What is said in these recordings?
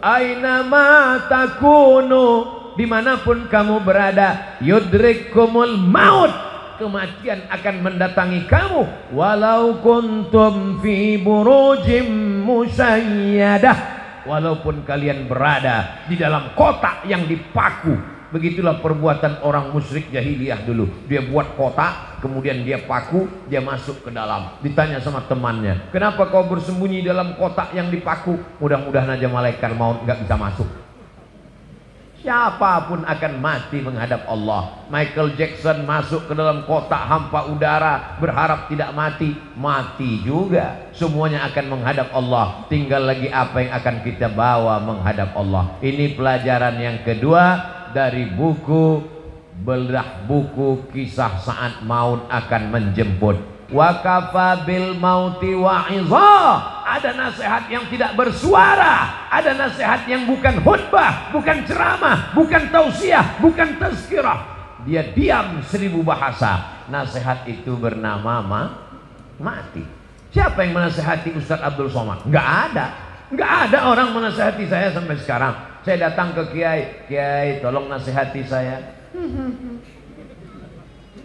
Aina takunu, dimanapun kamu berada, yudrikumul maut, kematian akan mendatangi kamu. Walau kuntum fi burujim musayyadah, walaupun kalian berada di dalam kotak yang dipaku. Begitulah perbuatan orang musyrik jahiliyah dulu. Dia buat kotak, kemudian dia paku, dia masuk ke dalam. Ditanya sama temannya, kenapa kau bersembunyi dalam kotak yang dipaku? Mudah-mudahan aja malaikat maut nggak bisa masuk. Siapapun akan mati menghadap Allah. Michael Jackson masuk ke dalam kotak hampa udara, berharap tidak mati, mati juga. Semuanya akan menghadap Allah. Tinggal lagi apa yang akan kita bawa menghadap Allah. Ini pelajaran yang kedua dari buku belah buku kisah saat maut akan menjemput. Wa kafa bil mauti wa'izah. Ada nasihat yang tidak bersuara, ada nasihat yang bukan khutbah, bukan ceramah, bukan tausiah, bukan tazkirah. Dia diam 1000 bahasa. Nasihat itu bernama mati. Siapa yang menasihati Ustadz Abdul Somad? Nggak ada. Nggak ada orang menasihati saya sampai sekarang. Saya datang ke Kiai, Kiai tolong nasihati saya.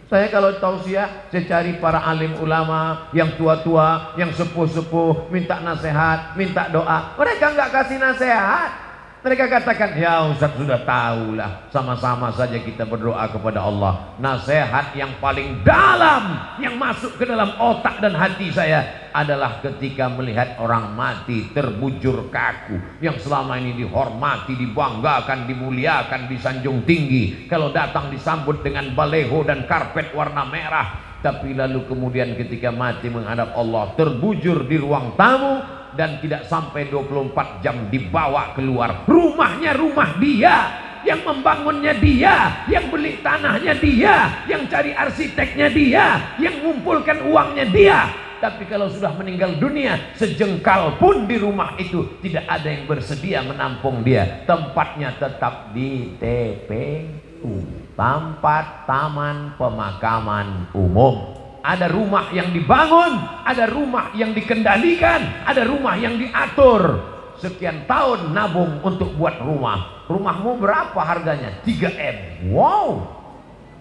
Saya kalau tausiah, saya cari para alim ulama yang tua-tua, yang sepuh-sepuh, minta nasihat, minta doa. Mereka nggak kasih nasihat. Mereka katakan, ya Ustaz sudah tahulah, sama-sama saja kita berdoa kepada Allah. Nasihat yang paling dalam yang masuk ke dalam otak dan hati saya adalah ketika melihat orang mati terbujur kaku, yang selama ini dihormati, dibanggakan, dimuliakan, disanjung tinggi. Kalau datang disambut dengan baleho dan karpet warna merah, tapi lalu kemudian ketika mati menghadap Allah terbujur di ruang tamu dan tidak sampai 24 jam dibawa keluar. Rumahnya rumah dia, yang membangunnya dia, yang beli tanahnya dia, yang cari arsiteknya dia, yang mengumpulkan uangnya dia. Tapi kalau sudah meninggal dunia, sejengkal pun di rumah itu tidak ada yang bersedia menampung dia. Tempatnya tetap di TPU, tempat taman pemakaman umum. Ada rumah yang dibangun, ada rumah yang dikendalikan, ada rumah yang diatur. Sekian tahun nabung untuk buat rumah. Rumahmu berapa harganya? 3M. Wow,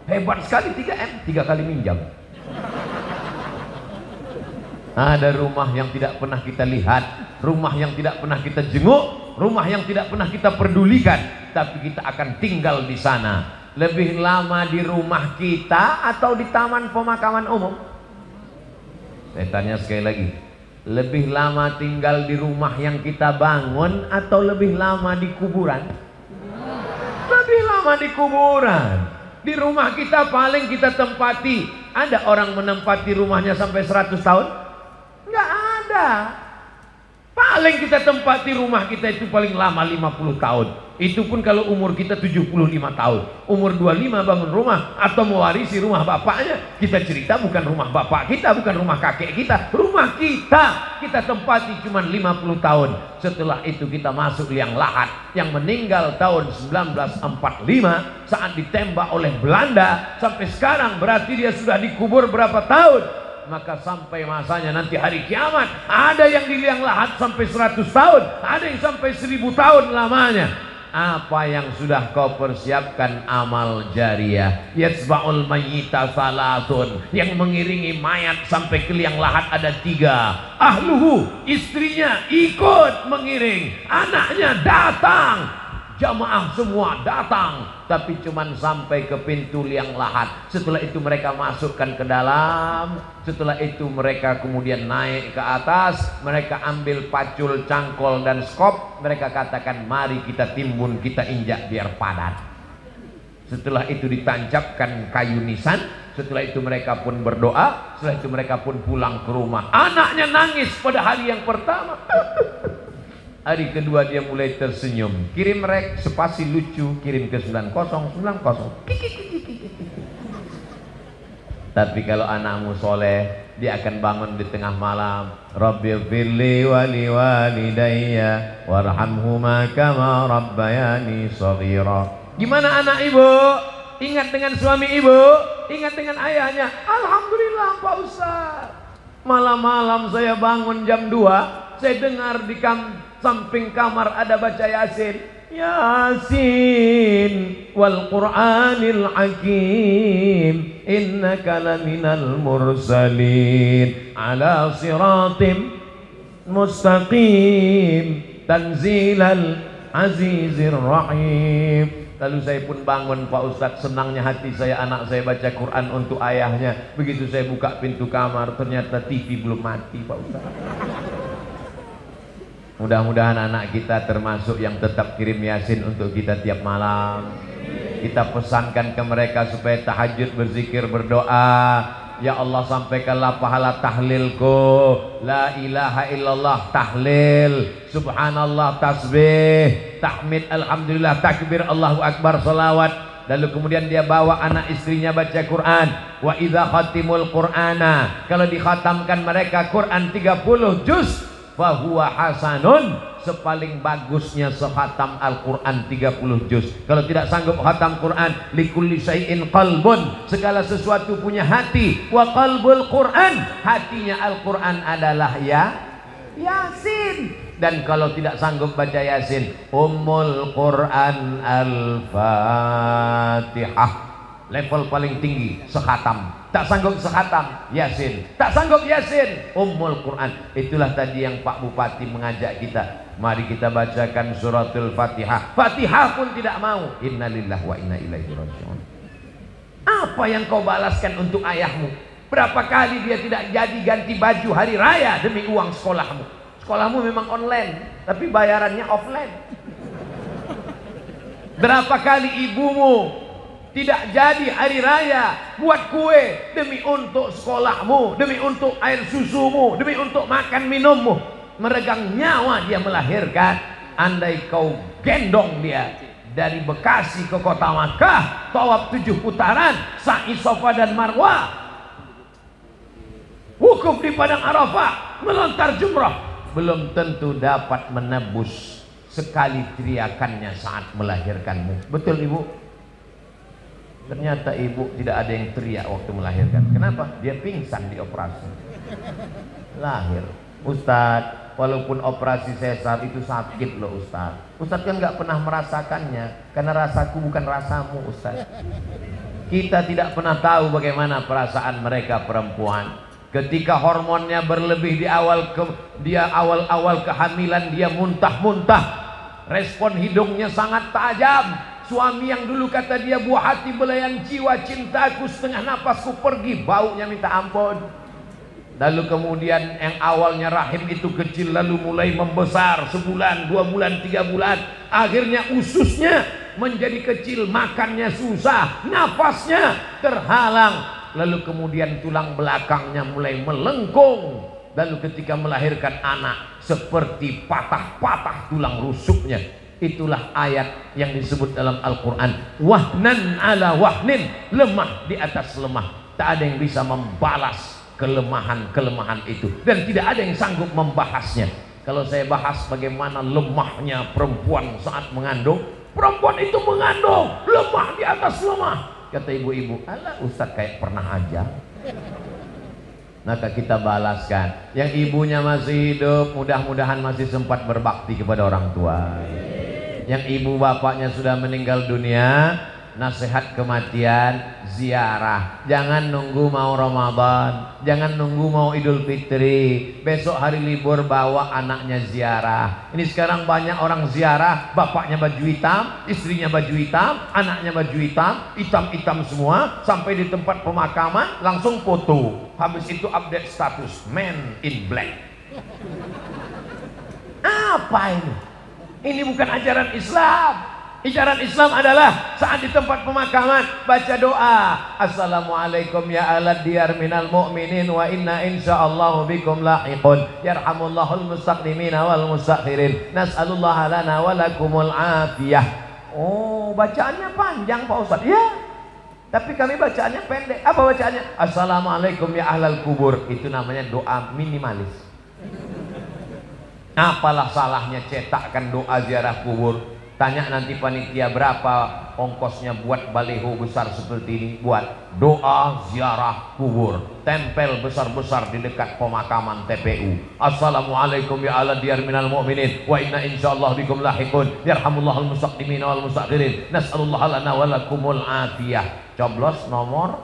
hebat sekali 3M. 3 kali minjam. Ada rumah yang tidak pernah kita lihat, rumah yang tidak pernah kita jenguk, rumah yang tidak pernah kita pedulikan, tapi kita akan tinggal di sana. Lebih lama di rumah kita atau di taman pemakaman umum? Saya tanya sekali lagi, lebih lama tinggal di rumah yang kita bangun atau lebih lama di kuburan? Lebih lama di kuburan. Di rumah kita paling kita tempati. Ada orang menempati rumahnya sampai 100 tahun? Nggak ada. Paling kita tempati rumah kita itu paling lama 50 tahun. Itu pun kalau umur kita 75 tahun. Umur 25 bangun rumah atau mewarisi rumah bapaknya. Kita cerita bukan rumah bapak kita, bukan rumah kakek kita, rumah kita tempati cuma 50 tahun. Setelah itu kita masuk liang lahat. Yang meninggal tahun 1945 saat ditembak oleh Belanda, sampai sekarang berarti dia sudah dikubur berapa tahun? Maka sampai masanya nanti hari kiamat, ada yang di liang lahat sampai 100 tahun, ada yang sampai 1000 tahun lamanya. Apa yang sudah kau persiapkan? Amal jariyah. Yatsba'ul mayyita salatun, yang mengiringi mayat sampai ke liang lahat ada 3. Ahluhu, istrinya ikut mengiring, anaknya datang, jamaah semua datang, tapi cuman sampai ke pintu liang lahat. Setelah itu mereka masukkan ke dalam. Setelah itu mereka kemudian naik ke atas. Mereka ambil pacul, cangkol dan skop. Mereka katakan, mari kita timbun, kita injak biar padat. Setelah itu ditancapkan kayu nisan. Setelah itu mereka pun berdoa. Setelah itu mereka pun pulang ke rumah. Anaknya nangis pada hari yang pertama. Hari kedua dia mulai tersenyum. Kirim rek spasi lucu, kirim ke 9090. Tapi kalau anakmu soleh, dia akan bangun di tengah malam. Rabbighfirli wa liwalidayya warhamhuma kama rabbayani shaghira. Gimana anak ibu? Ingat dengan suami ibu? Ingat dengan ayahnya? Alhamdulillah Pak Ustaz. Malam-malam saya bangun jam 2, saya dengar di samping kamar ada baca Yasin. Yasin wal Qur'anil Hakim innaka laminal mursalin ala siratim mustaqim tanzilal azizir rahim. Lalu saya pun bangun, Pak Ustadz, senangnya hati saya anak saya baca Quran untuk ayahnya. Begitu saya buka pintu kamar, ternyata TV belum mati, Pak Ustadz. Mudah-mudahan anak kita termasuk yang tetap kirim Yasin untuk kita tiap malam. Kita pesankan ke mereka supaya tahajud, berzikir, berdoa. Ya Allah, sampaikanlah pahala tahlilku. La ilaha illallah tahlil, subhanallah tasbih, tahmid, alhamdulillah, takbir, Allahu akbar, salawat. Lalu kemudian dia bawa anak istrinya baca Quran. Wa idza khatimul Qur'ana, kalau dikhatamkan mereka Quran 30 juz, fahuwa hasanun, sepaling bagusnya sekhatam Al-Quran 30 juz. Kalau tidak sanggup khatam Quran, likulli syai'in qalbun, segala sesuatu punya hati. Wa qalbul Quran, hatinya Al-Quran adalah Yasin. Dan kalau tidak sanggup baca Yasin, Ummul Quran Al-Fatihah, level paling tinggi sekhatam. Tak sanggup sekhatam Yasin, tak sanggup Yasin, Ummul Quran. Itulah tadi yang Pak Bupati mengajak kita, mari kita bacakan suratul Fatihah. Fatihah pun tidak mau. Innalillahi wa inna ilaihi raji'un. Apa yang kau balaskan untuk ayahmu? Berapa kali dia tidak jadi ganti baju hari raya demi uang sekolahmu? Sekolahmu memang online, tapi bayarannya offline. Berapa kali ibumu tidak jadi hari raya buat kue demi untuk sekolahmu, demi untuk air susumu, demi untuk makan minummu. Meregang nyawa dia melahirkan. Andai kau gendong dia dari Bekasi ke kota Makkah, tawaf 7 putaran, sa'i Safa dan Marwah, wukuf di padang Arafah, melontar jumrah, belum tentu dapat menebus sekali teriakannya saat melahirkanmu. Betul Ibu? Ternyata ibu tidak ada yang teriak waktu melahirkan. Kenapa? Dia pingsan di operasi. Lahir. Ustadz, walaupun operasi sesar itu sakit loh Ustadz. Ustadz kan nggak pernah merasakannya, karena rasaku bukan rasamu Ustadz. Kita tidak pernah tahu bagaimana perasaan mereka perempuan. Ketika hormonnya berlebih di awal-awal kehamilan, dia muntah-muntah. Respon hidungnya sangat tajam. Suami yang dulu kata dia buah hati belayan jiwa, cintaku setengah napasku pergi, baunya minta ampun. Lalu kemudian yang awalnya rahim itu kecil, lalu mulai membesar, sebulan, 2 bulan, 3 bulan, akhirnya ususnya menjadi kecil, makannya susah, nafasnya terhalang, lalu kemudian tulang belakangnya mulai melengkung. Lalu ketika melahirkan anak seperti patah-patah tulang rusuknya. Itulah ayat yang disebut dalam Al-Quran, wahnan ala wahnin, lemah di atas lemah. Tak ada yang bisa membalas kelemahan-kelemahan itu, dan tidak ada yang sanggup membahasnya. Kalau saya bahas bagaimana lemahnya perempuan saat mengandung, perempuan itu mengandung lemah di atas lemah. Kata ibu-ibu, alah Ustadz kayak pernah aja. Maka kita balaskan. Yang ibunya masih hidup, mudah-mudahan masih sempat berbakti kepada orang tua. Yang ibu bapaknya sudah meninggal dunia, nasihat kematian, ziarah. Jangan nunggu mau Ramadan, jangan nunggu mau Idul Fitri, besok hari libur bawa anaknya ziarah. Ini sekarang banyak orang ziarah, bapaknya baju hitam, istrinya baju hitam, anaknya baju hitam, hitam-hitam semua, sampai di tempat pemakaman langsung foto. Habis itu update status, man in black. Apa ini? Ini bukan ajaran Islam. Ajaran Islam adalah saat di tempat pemakaman baca doa, assalamualaikum ya alad diyar minal mu'minin wa inna insyaallahu bikum lahiqun yarhamullahul mustaqdimina wal mustakhirin nas'alullaha lana wa lakumul afiyah. Oh, bacaannya panjang Pak Ustadz. Ya, tapi kami bacaannya pendek. Apa bacaannya? Assalamualaikum ya ahlal kubur. Itu namanya doa minimalis. Apalah salahnya cetakkan doa ziarah kubur? Tanya nanti panitia berapa ongkosnya buat baliho besar seperti ini, buat doa ziarah kubur, tempel besar-besar di dekat pemakaman TPU. Assalamualaikum ya ala diyar minal mu'minin wa inna insyaallah bikum lahiqun yarhamullahul mustaqdimin wal mustakhirin nas'alullah lana wa lakumul afiyah. Coblos nomor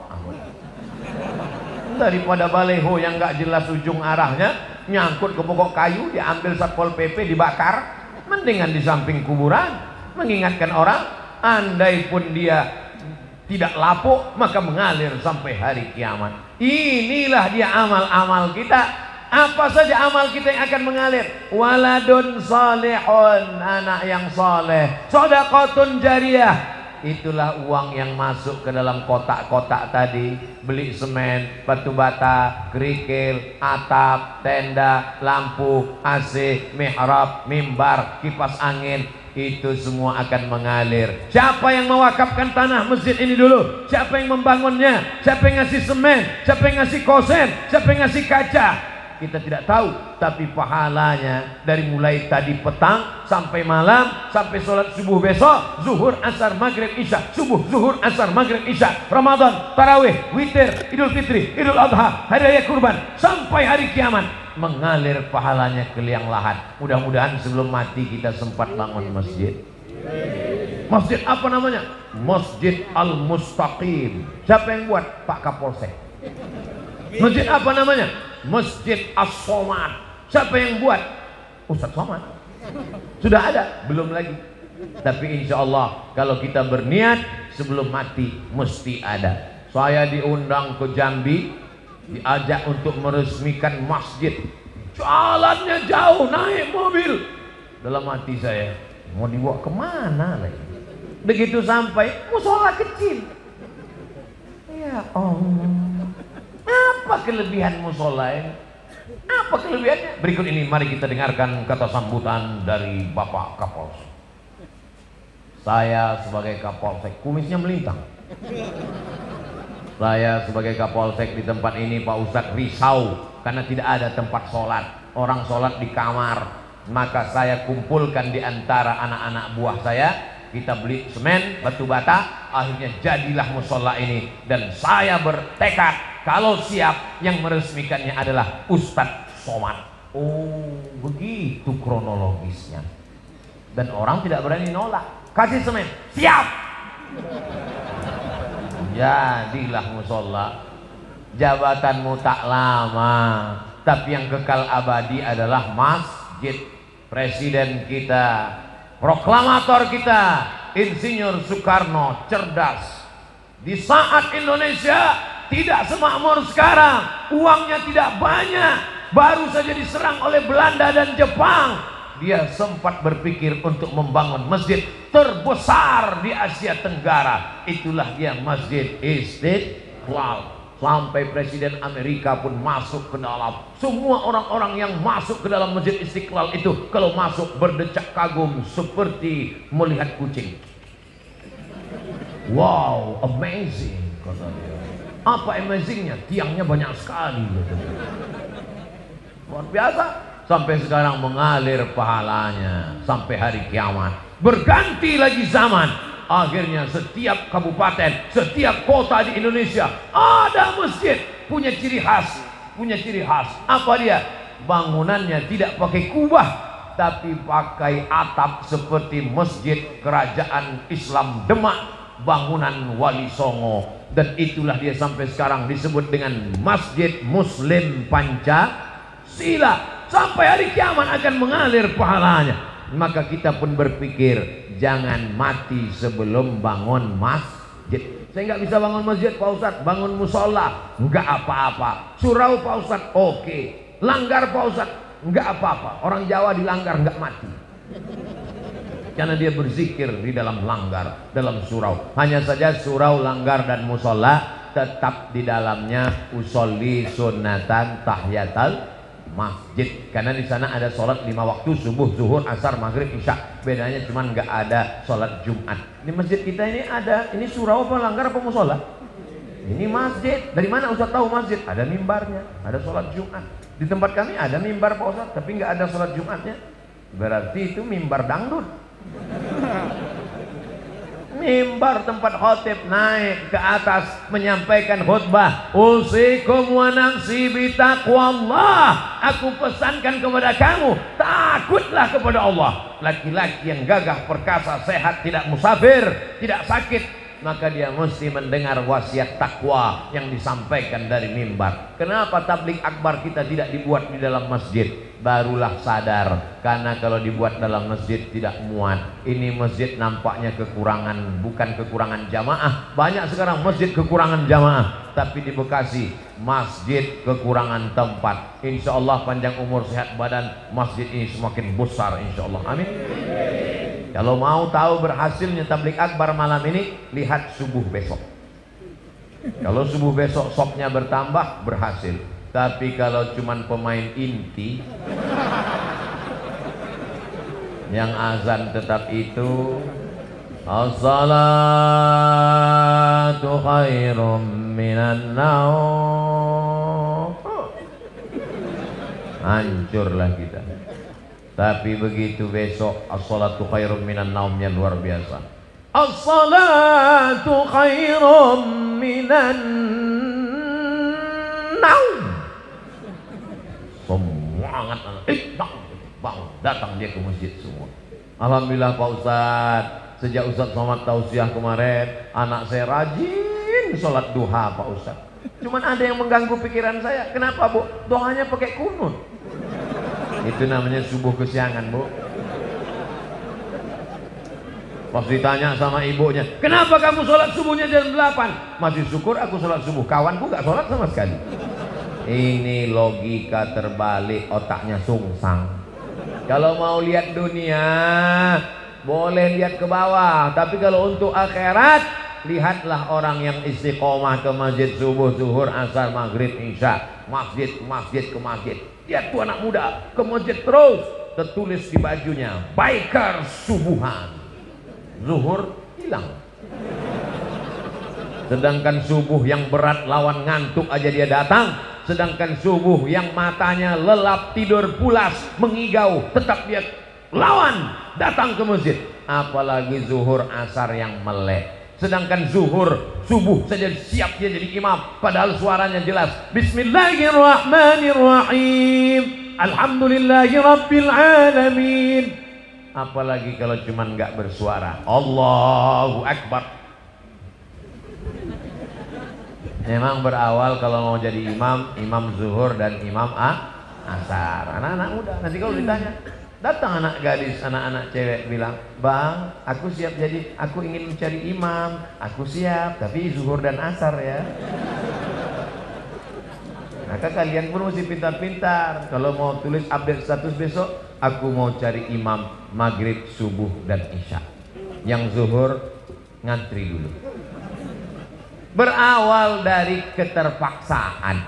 daripada baliho yang nggak jelas ujung arahnya, nyangkut ke pokok kayu, diambil Satpol PP dibakar. Mendingan di samping kuburan, mengingatkan orang. Andai pun dia tidak lapuk, maka mengalir sampai hari kiamat. Inilah dia amal-amal kita. Apa saja amal kita yang akan mengalir? Waladun salihun, anak yang soleh, shadaqatun jariyah. Itulah uang yang masuk ke dalam kotak-kotak tadi. Beli semen, batu bata, kerikil, atap, tenda, lampu, AC, mihrab, mimbar, kipas angin. Itu semua akan mengalir. Siapa yang mewakafkan tanah masjid ini dulu? Siapa yang membangunnya? Siapa yang ngasih semen? Siapa yang ngasih kosen? Siapa yang ngasih kaca? Kita tidak tahu, tapi pahalanya dari mulai tadi petang sampai malam, sampai sholat subuh besok, zuhur, asar, maghrib, isya, subuh, zuhur, asar, maghrib, isya, Ramadan, tarawih, witir, idul fitri, idul adha, hari raya kurban, sampai hari kiamat, mengalir pahalanya ke liang lahat. Mudah-mudahan sebelum mati kita sempat bangun masjid. Masjid apa namanya? Masjid Al-Mustaqim. Siapa yang buat? Pak Kapolsek. Masjid apa namanya? Masjid As-Somad. Siapa yang buat? Ustadz Somad. Sudah ada? Belum lagi. Tapi insya Allah kalau kita berniat sebelum mati mesti ada. Saya diundang ke Jambi, diajak untuk meresmikan masjid. Jalannya jauh, naik mobil. Dalam hati saya, mau dibawa kemana lagi? Begitu sampai, musola kecil. Ya Allah, apa kelebihan musola ini? Apa kelebihannya? Berikut ini mari kita dengarkan kata sambutan dari Bapak Kapolsek. Saya sebagai Kapolsek, kumisnya melintang. Saya sebagai Kapolsek di tempat ini, Pak Ustadz, risau karena tidak ada tempat sholat. Orang sholat di kamar. Maka saya kumpulkan di antara anak-anak buah saya. Kita beli semen, batu bata, akhirnya jadilah musola ini. Dan saya bertekad kalau siap, yang meresmikannya adalah Ustadz Somad. Oh, begitu kronologisnya. Dan orang tidak berani nolak. Kasih semen, siap. Jadilah musola. Jabatanmu tak lama, tapi yang kekal abadi adalah masjid. Presiden kita, proklamator kita, Insinyur Soekarno, cerdas. Di saat Indonesia tidak semakmur sekarang, uangnya tidak banyak, baru saja diserang oleh Belanda dan Jepang, dia sempat berpikir untuk membangun masjid terbesar di Asia Tenggara. Itulah dia Masjid Istiqlal. Sampai Presiden Amerika pun masuk ke dalam. Semua orang-orang yang masuk ke dalam Masjid Istiqlal itu kalau masuk berdecak kagum seperti melihat kucing. Wow, amazing, kata dia. Apa amazingnya? Tiangnya banyak sekali. Luar biasa. Sampai sekarang mengalir pahalanya sampai hari kiamat. Berganti lagi zaman. Akhirnya setiap kabupaten, setiap kota di Indonesia ada masjid, punya ciri khas, punya ciri khas. Apa dia? Bangunannya tidak pakai kubah, tapi pakai atap seperti masjid kerajaan Islam Demak, bangunan Wali Songo. Dan itulah dia sampai sekarang disebut dengan Masjid Muslim Pancasila. Sampai hari kiamat akan mengalir pahalanya. Maka kita pun berpikir, jangan mati sebelum bangun masjid. Saya nggak bisa bangun masjid, Pak Ustadz. Bangun musola, nggak apa-apa. Surau, Pak Ustadz, oke. Langgar, Pak Ustadz, nggak apa-apa. Orang Jawa dilanggar nggak mati, karena dia berzikir di dalam langgar, dalam surau. Hanya saja surau, langgar, dan musola tetap di dalamnya usolli sunnatan tahiyatal masjid, karena di sana ada sholat 5 waktu, subuh, zuhur, asar, maghrib, isya. Bedanya cuma nggak ada sholat Jumat. Di masjid kita ini ada, ini surau apa langgar apa musola? Ini masjid. Dari mana Ustaz tahu masjid? Ada mimbarnya, ada sholat Jumat. Di tempat kami ada mimbar Pak Ustaz, tapi nggak ada sholat Jumatnya. Berarti itu mimbar dangdut. Mimbar tempat khotib naik ke atas menyampaikan khutbah. Usikum wa nafsi bitaqwallah. Aku pesankan kepada kamu, takutlah kepada Allah. Laki-laki yang gagah perkasa, sehat, tidak musafir, tidak sakit, maka dia mesti mendengar wasiat takwa yang disampaikan dari mimbar. Kenapa tabligh akbar kita tidak dibuat di dalam masjid? Barulah sadar, karena kalau dibuat dalam masjid tidak muat. Ini masjid nampaknya kekurangan, bukan kekurangan jamaah. Banyak sekarang masjid kekurangan jamaah, tapi di Bekasi masjid kekurangan tempat. Insya Allah panjang umur sehat badan, masjid ini semakin besar insya Allah. Amin. Kalau mau tahu berhasilnya tabligh akbar malam ini, lihat subuh besok. Kalau subuh besok sopnya bertambah, berhasil. Tapi kalau cuman pemain inti yang azan tetap itu, as-salatu khairum minan naum, hancurlah kita. Tapi begitu besok as-salatu khairum minan naumnya luar biasa. As-salatu khairum minan naum. Semua anak-anak bang, datang dia ke masjid semua. Alhamdulillah Pak Ustadz, sejak Ustadz Somad tausiah kemarin, anak saya rajin sholat duha Pak Ustadz. Cuman ada yang mengganggu pikiran saya. Kenapa Bu? Doanya pakai kunut. Itu namanya subuh kesiangan Bu. Pas ditanya sama ibunya, kenapa kamu sholat subuhnya jam 8? Masih syukur aku sholat subuh, kawanku gak sholat sama sekali. Ini logika terbalik, otaknya sungsang. Kalau mau lihat dunia boleh lihat ke bawah, tapi kalau untuk akhirat, lihatlah orang yang istiqomah ke masjid subuh, zuhur, asar, maghrib, isya, masjid ke masjid. Lihat tuh anak muda ke masjid terus, tertulis di bajunya biker subuhan, zuhur hilang. Sedangkan subuh yang berat lawan ngantuk aja dia datang. Sedangkan subuh yang matanya lelap tidur pulas mengigau tetap dia lawan datang ke masjid. Apalagi zuhur asar yang melek. Sedangkan zuhur subuh saja siap dia jadi imam, padahal suaranya jelas. Bismillahirrahmanirrahim. Alhamdulillahi rabbil alamin. Apalagi kalau cuman nggak bersuara. Allahu akbar. Memang berawal kalau mau jadi imam, imam zuhur dan imam asar. Anak-anak muda nanti kalau ditanya, datang anak gadis, anak-anak cewek bilang, bang, aku siap jadi, aku ingin mencari imam, aku siap, tapi zuhur dan asar ya. Maka kalian pun mesti pintar-pintar. Kalau mau tulis update status besok, aku mau cari imam maghrib, subuh dan isya. Yang zuhur ngantri dulu. Berawal dari keterpaksaan,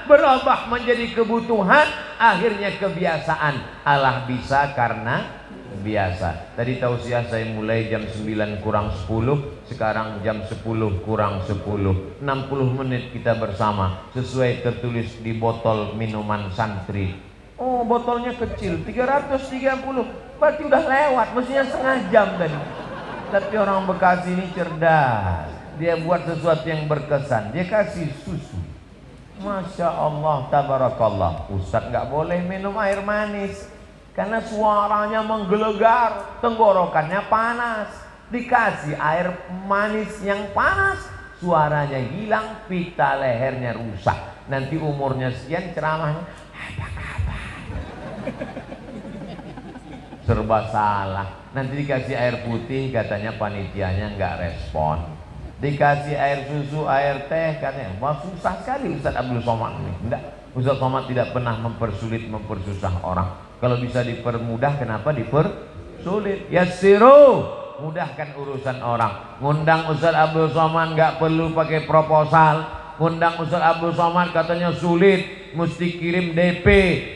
berubah menjadi kebutuhan, akhirnya kebiasaan. Allah bisa karena biasa. Tadi tausiah saya mulai jam 9 kurang 10, sekarang jam 10 kurang 10. 60 menit kita bersama sesuai tertulis di botol minuman santri. Oh, botolnya kecil 330, berarti udah lewat, mestinya setengah jam tadi. Tapi orang Bekasi ini cerdas. Dia buat sesuatu yang berkesan. Dia kasih susu. Masya Allah, tabarakallah. Ustadz nggak boleh minum air manis karena suaranya menggelegar, tenggorokannya panas. Dikasih air manis yang panas, suaranya hilang, pita lehernya rusak. Nanti umurnya sekian ceramahnya, apa kabar? Serba salah. Nanti dikasih air putih, katanya panitianya nggak respon. Dikasih air susu, air teh, katanya wah susah sekali Ustaz Abdul Somad ini. Enggak, Ustaz Somad tidak pernah mempersulit, mempersusah orang. Kalau bisa dipermudah, kenapa dipersulit? Yassiru, mudahkan urusan orang. Ngundang Ustaz Abdul Somad nggak perlu pakai proposal. Ngundang Ustaz Abdul Somad katanya sulit, mesti kirim DP,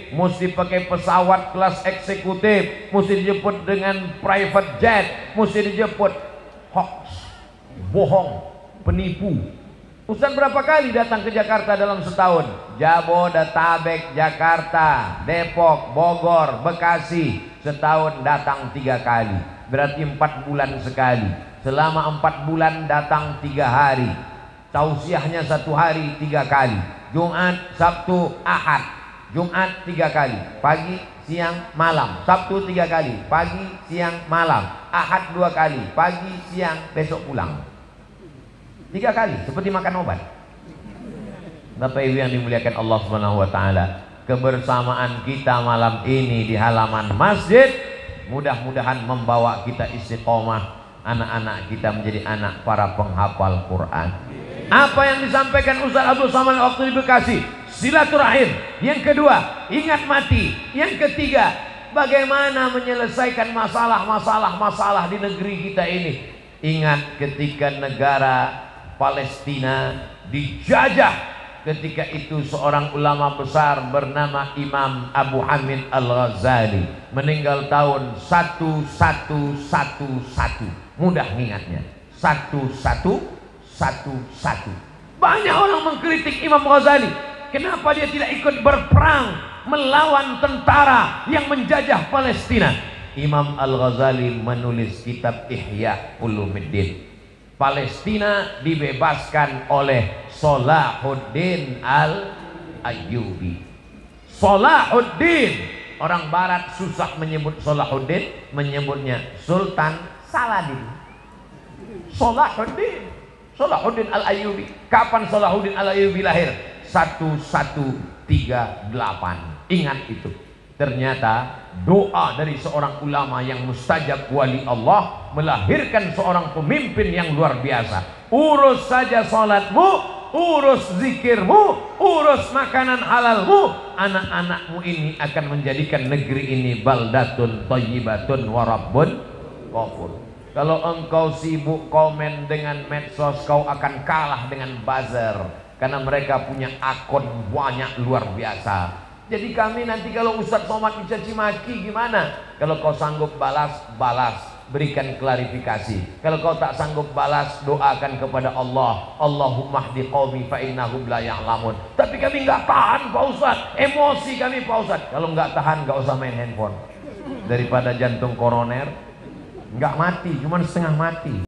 mesti pakai pesawat kelas eksekutif, mesti dijemput dengan private jet, mesti dijemput. Hoax, bohong, penipu. Ustaz berapa kali datang ke Jakarta dalam setahun? Jabodetabek, Jakarta, Depok, Bogor, Bekasi, setahun datang 3 kali. Berarti 4 bulan sekali. Selama 4 bulan datang 3 hari. Tausiahnya 1 hari 3 kali. Jumat, Sabtu, Ahad. Jumat 3 kali, pagi, siang, malam. Sabtu 3 kali, pagi, siang, malam. Ahad 2 kali, pagi, siang, besok pulang. 3 kali, seperti makan obat. Bapak Ibu yang dimuliakan Allah Subhanahu wa taala, kebersamaan kita malam ini di halaman masjid mudah-mudahan membawa kita istiqomah, anak-anak kita menjadi anak para penghafal Quran. Apa yang disampaikan Ustaz Abdul Somad waktu di Bekasi, silaturahim. Yang kedua, ingat mati. Yang ketiga, bagaimana menyelesaikan masalah di negeri kita ini. Ingat ketika negara Palestina dijajah, ketika itu seorang ulama besar bernama Imam Abu Hamid Al-Ghazali meninggal tahun 1111. Mudah ingatnya, 1111. Banyak orang mengkritik Imam Ghazali. Kenapa dia tidak ikut berperang melawan tentara yang menjajah Palestina? Imam Al-Ghazali menulis kitab Ihya Ulumuddin. Palestina dibebaskan oleh Salahuddin Al-Ayyubi. Salahuddin, orang barat susah menyebut Salahuddin, menyebutnya Sultan Saladin. Salahuddin Al-Ayyubi. Kapan Salahuddin Al-Ayyubi lahir? 1138. Ingat itu. Ternyata doa dari seorang ulama yang mustajab wali Allah melahirkan seorang pemimpin yang luar biasa. Urus saja salatmu, urus zikirmu, urus makanan halalmu, anak-anakmu ini akan menjadikan negeri ini baldatun thayyibatun wa rabbun ghafur. Kalau engkau sibuk komen dengan medsos, kau akan kalah dengan buzzer, karena mereka punya akun banyak luar biasa. Jadi kami nanti kalau Ustaz Somad dicaci maki gimana? Kalau kau sanggup balas, berikan klarifikasi. Kalau kau tak sanggup balas, doakan kepada Allah. Allahumma hdi qaumi fa innahum la ya'lamun. Tapi kami nggak tahan Pak Ustaz, emosi kami Pak Ustaz. Kalau nggak tahan nggak usah main handphone. Daripada jantung koroner nggak mati, cuman setengah mati.